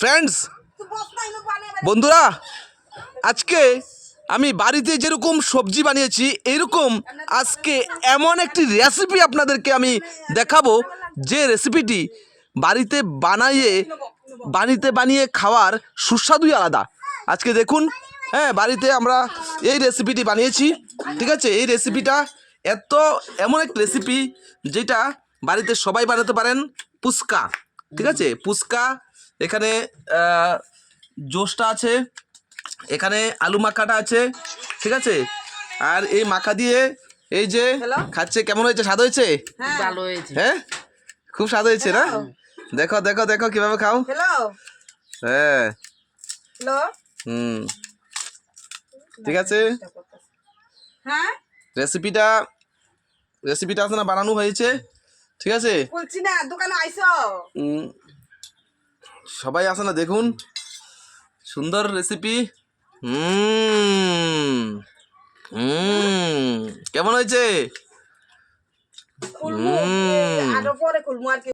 Friends, বন্ধুরা, আজকে আমি বাড়িতে যেরকম সবজি বানিয়েছি এইরকম আজকে এমন একটি রেসিপি আপনাদেরকে আমি দেখাবো, যে রেসিপিটি বাড়িতে বানিয়ে খাওয়ার সুস্বাদুই আলাদা। আজকে দেখুন, হ্যাঁ, বাড়িতে আমরা এই রেসিপিটি বানিয়েছি। ঠিক আছে, এই রেসিপিটা এমন এক রেসিপি যেটা বাড়িতে সবাই বানাতে পারেন। ফুচকা, ঠিক আছে, ফুচকা। এখানে জোসটা আছে, এখানে আলু মাখাটা আছে, ঠিক আছে। আর এই মাখা দিয়ে এই যে খাচ্ছে, কেমন হয়েছে? স্বাদ হয়েছে? ভালো হয়েছে। হ্যাঁ, খুব স্বাদ হয়েছে না? দেখো দেখো দেখো কিভাবে খাও। হ্যাঁ, ঠিক আছে। হ্যাঁ, রেসিপিটা আছে না, বানানো হয়েছে, ঠিক আছে। বলছি না দোকানে আইসো। সবাই আছে না, দেখুন, সুন্দর রেসিপি। কেমন হয়েছে? খুলমু আরো পরে খুলমু আর কি।